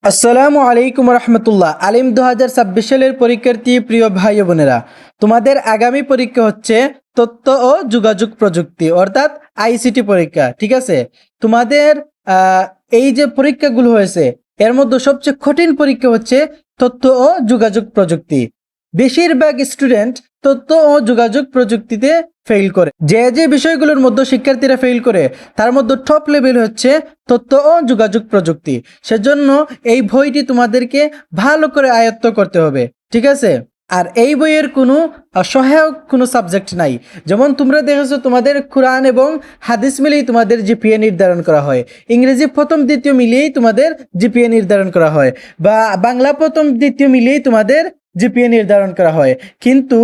আসসালামু আলাইকুম রহমতুল্লাহ। আলিম 2026 সালের পরীক্ষার্থী প্রিয় ভাই ও বোনেরা, তোমাদের আগামী পরীক্ষা হচ্ছে তথ্য ও যোগাযোগ প্রযুক্তি অর্থাৎ আইসিটি পরীক্ষা। ঠিক আছে, তোমাদের আহ, এই যে পরীক্ষাগুলো হয়েছে এর মধ্যে সবচেয়ে কঠিন পরীক্ষা হচ্ছে তথ্য ও যোগাযোগ প্রযুক্তি। বেশিরভাগ স্টুডেন্ট তথ্য ও যোগাযোগ প্রযুক্তিতে ফেল করে। যে যে বিষয়গুলোর মধ্যে শিক্ষার্থীরা ফেল করে তার মধ্যে টপ লেভেল হচ্ছে তথ্য ও যোগাযোগ প্রযুক্তি। সেজন্য এই বইটি তোমাদেরকে ভালো করে আয়ত্ত করতে হবে। ঠিক আছে, আর এই বইয়ের কোনো সহায়ক কোনো সাবজেক্ট নাই। যেমন তোমরা দেখেছো তোমাদের কোরআন এবং হাদিস মিলিয়েই তোমাদের জিপিএ নির্ধারণ করা হয়, ইংরেজি প্রথম দ্বিতীয় মিলিয়েই তোমাদের জিপিএ নির্ধারণ করা হয়, বা বাংলা প্রথম দ্বিতীয় মিলিয়েই তোমাদের জিপিএ নির্ধারণ করা হয়। কিন্তু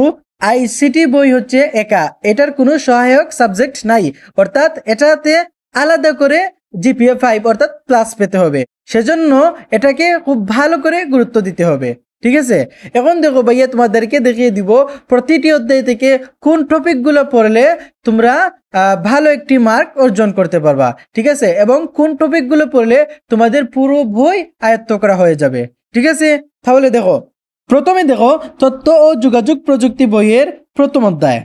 আইসিটি বই হচ্ছে একা, এটার কোনো সহায়ক সাবজেক্ট নাই, অর্থাৎ এটাতে আলাদা করে জিপিএ 5 অর্থাৎ প্লাস পেতে হবে। সেজন্য এটাকে খুব ভালো করে গুরুত্ব দিতে হবে। ঠিক আছে, এখন দেখো ভাইয়া, তোমাদেরকে দেখিয়ে দিব প্রতিটি অধ্যায় থেকে কোন টপিকগুলো পড়লে তোমরা ভালো একটি মার্ক অর্জন করতে পারবা। ঠিক আছে, এবং কোন টপিকগুলো পড়লে তোমাদের পুরো বই আয়ত্ত করা হয়ে যাবে। ঠিক আছে, তাহলে দেখো, প্রথমে দেখো তথ্য ও যোগাযোগ প্রযুক্তি বইয়ের প্রথম অধ্যায়।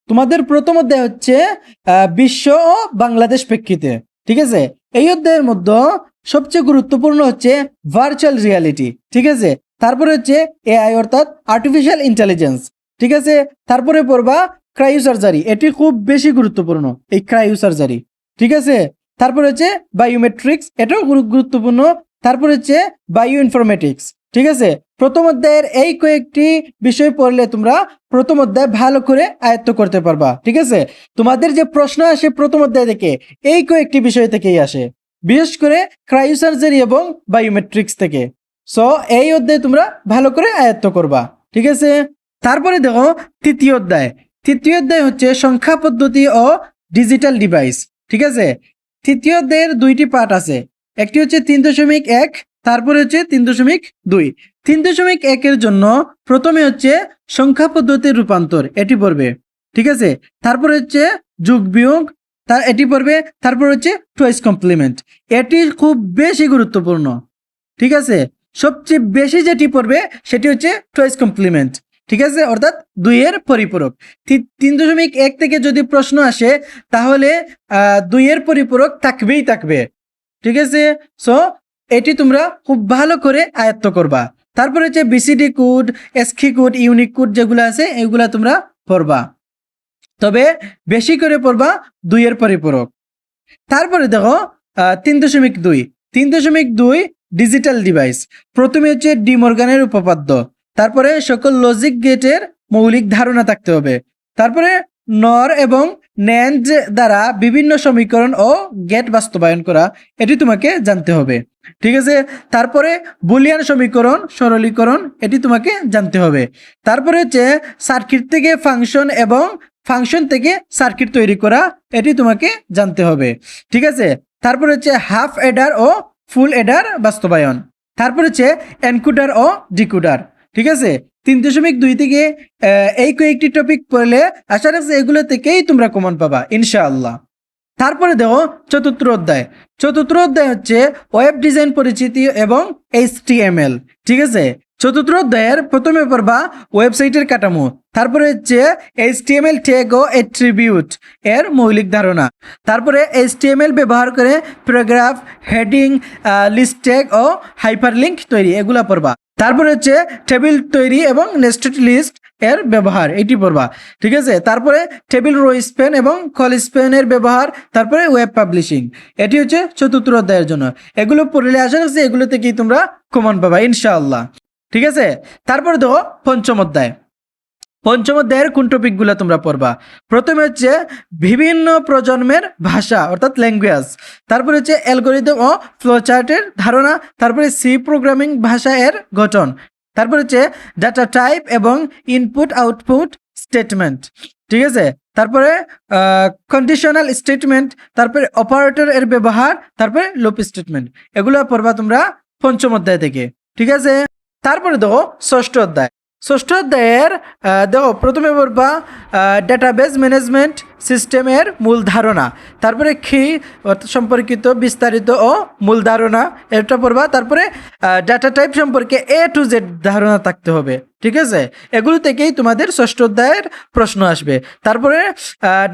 তোমাদের প্রথম অধ্যায় হচ্ছে বিশ্ব ও বাংলাদেশ প্রেক্ষিতে। ঠিক আছে, এই অধ্যায়ের মধ্যে সবচেয়ে গুরুত্বপূর্ণ হচ্ছে ভার্চুয়াল রিয়ালিটি। ঠিক আছে, তারপরে হচ্ছে এআই অর্থাৎ আর্টিফিশিয়াল ইন্টেলিজেন্স। ঠিক আছে, তারপরে পড়বা ক্রায়ো সার্জারি, এটি খুব বেশি গুরুত্বপূর্ণ, এই ক্রায়ো সার্জারি। ঠিক আছে, তারপরে হচ্ছে বায়োমেট্রিক্স, এটাও গুরুত্বপূর্ণ। তারপরে হচ্ছে বায়ো ইনফরমেটিক্স। ঠিক আছে, প্রথম অধ্যায়ের এই কয়েকটি বিষয় পড়লে তোমরা প্রথম অধ্যায় ভালো করে আয়ত্ত করতে পারবা। ঠিক আছে, তোমাদের যে প্রশ্ন আসে প্রথম অধ্যায় থেকে এই কয়েকটি বিষয় থেকেই আসে, বিশেষ করে ক্রায়োসার্জারি এবং বায়োমেট্রিক্স থেকে। সো এই অধ্যায় তোমরা ভালো করে আয়ত্ত করবা। ঠিক আছে, তারপরে দেখো তৃতীয় অধ্যায়। তৃতীয় অধ্যায় হচ্ছে সংখ্যা পদ্ধতি ও ডিজিটাল ডিভাইস। ঠিক আছে, তৃতীয় অধ্যায়ের দুইটি পার্ট আছে, একটি হচ্ছে 3.1, তারপরে হচ্ছে 3.2। 3.1-এর জন্য প্রথমে হচ্ছে সংখ্যা পদ্ধতির রূপান্তর, এটি পড়বে। ঠিক আছে, তারপরে হচ্ছে যোগ বিয়োগ, এটি পড়বে। তারপর হচ্ছে টয়েস কমপ্লিমেন্ট, এটি খুব বেশি গুরুত্বপূর্ণ। ঠিক আছে, সবচেয়ে বেশি যেটি পড়বে সেটি হচ্ছে টয়েস কমপ্লিমেন্ট। ঠিক আছে, অর্থাৎ 2-এর পরিপূরক। 3.1 থেকে যদি প্রশ্ন আসে তাহলে 2-এর পরিপূরক থাকবেই থাকবে। ঠিক আছে, সো এটি তোমরা খুব ভালো করে আয়ত্ত করবা। তারপরে হচ্ছে BCD code, এসকি code, unique code যেগুলো আছে এগুলা তোমরা পড়বা, তবে বেশি করে পড়বা 2-এর পরিপূরক। তারপরে দেখো 3.2। 3.2 ডিজিটাল ডিভাইস। প্রথমে হচ্ছে ডি মর্গানের উপপাদ্য, তারপরে সকল লজিক গেটের মৌলিক ধারণা থাকতে হবে, তারপরে নর এবং ন্যান্ড দ্বারা বিভিন্ন সমীকরণ ও গেট বাস্তবায়ন করা, এটি তোমাকে জানতে হবে। ঠিক আছে, তারপরে বুলিয়ান সমীকরণ সরলীকরণ, এটি তোমাকে জানতে হবে। তারপরে হচ্ছে সার্কিট থেকে ফাংশন এবং ফাংশন থেকে সার্কিট তৈরি করা, এটি তোমাকে জানতে হবে। ঠিক আছে, তারপর হচ্ছে হাফ এডার ও ফুল এডার বাস্তবায়ন, তারপর হচ্ছে এনকোডার ও ডিকোডার। ঠিক আছে, 3.2 থেকে এই কয়েকটি টপিক পড়লে আশা রাখছি এগুলো থেকেই তোমরা কমন পাবা ইনশাআল্লাহ। তারপরে দেখো চতুর্থ অধ্যায়। চতুর্থ অধ্যায় হচ্ছে ওয়েব ডিজাইন পরিচিতি এবং HTML। ঠিক আছে, চতুর্থ অধ্যায়ের প্রথমে পড়বা ওয়েবসাইটের কাঠামো, তারপরে হচ্ছে HTML ট্যাগ ও অ্যাট্রিবিউট এর মৌলিক ধারণা, তারপরে HTML ব্যবহার করে প্যারাগ্রাফ, হেডিং, লিস্ট ট্যাগ ও হাইপারলিংক তৈরি, এগুলা পড়বা। তারপরে হচ্ছে টেবিল তৈরি এবং নেস্টেড লিস্ট এর ব্যবহার, এটি পড়বা। ঠিক আছে, তারপরে টেবিল রো স্প্যান এবং কল স্প্যানের ব্যবহার, তারপরে ওয়েব পাবলিশিং, এটি হচ্ছে চতুর্থ অধ্যায়ের জন্য। এগুলো পড়লে আশা রাখছি এগুলো থেকেই তোমরা কমন পাবা ইনশাআল্লাহ। ঠিক আছে, তারপরে দেখো পঞ্চম অধ্যায়। পঞ্চম অধ্যায়ের কোন টপিকগুলো তোমরা পড়বা? প্রথমে হচ্ছে বিভিন্ন প্রজন্মের ভাষা অর্থাৎ ল্যাঙ্গুয়েজ, তারপরে হচ্ছে অ্যালগরিদম ও ফ্লোচার্টের ধারণা, তারপরে সি প্রোগ্রামিং ভাষা এর গঠন, তারপরে হচ্ছে ডাটা টাইপ এবং ইনপুট আউটপুট স্টেটমেন্ট। ঠিক আছে, তারপরে কন্ডিশনাল স্টেটমেন্ট, তারপরে অপারেটর এর ব্যবহার, তারপরে লুপ স্টেটমেন্ট, এগুলো পড়বা তোমরা পঞ্চম অধ্যায় থেকে। ঠিক আছে, তারপরে দেখো ষষ্ঠ অধ্যায়। ষষ্ঠ অধ্যায়ের দেখো প্রথমে পড়বা ডাটাবেস ম্যানেজমেন্ট সিস্টেমের মূল ধারণা, তারপরে কি সম্পর্কিত বিস্তারিত ও মূল ধারণা এটা পড়বা, তারপরে ডাটা টাইপ সম্পর্কে A to Z ধারণা থাকতে হবে, ঠিক আছে? এগুলো থেকেই তোমাদের ষষ্ঠ অধ্যায়ের প্রশ্ন আসবে। তারপরে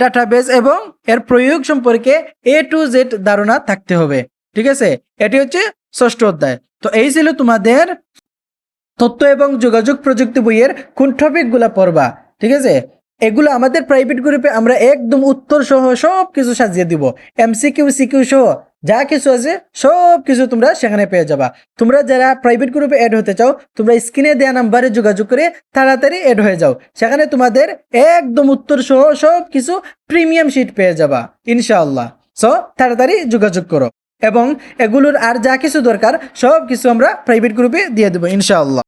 ডাটাবেস এবং এর প্রয়োগ সম্পর্কে A to Z ধারণা থাকতে হবে, ঠিক আছে? এটি হচ্ছে ষষ্ঠ অধ্যায়। তো এই ছিল তোমাদের তথ্য এবং যোগাযোগ প্রযুক্তি বইয়ের কোন টপিকগুলো পড়বা, ঠিক আছে? এগুলো আমাদের প্রাইভেট গ্রুপে আমরা একদম উত্তর সহ সব কিছু সাজিয়ে দিব, MCQ CQ সহ যা কিছু আছে সব কিছু তোমরা সেখানে পেয়ে যাবা। তোমরা যারা প্রাইভেট গ্রুপে অ্যাড হতে চাও তোমরা স্ক্রিনে দেওয়া নাম্বারে যোগাযোগ করে তাড়াতাড়ি অ্যাড হয়ে যাও, সেখানে তোমাদের একদম উত্তর সহ সব কিছু প্রিমিয়াম শিট পেয়ে যাবা ইনশাআল্লাহ। সো তাড়াতাড়ি যোগাযোগ করো এবং এগুলোর আর যা কিছু দরকার সব কিছু আমরা প্রাইভেট গ্রুপে দিয়ে দেবো ইনশাআল্লাহ।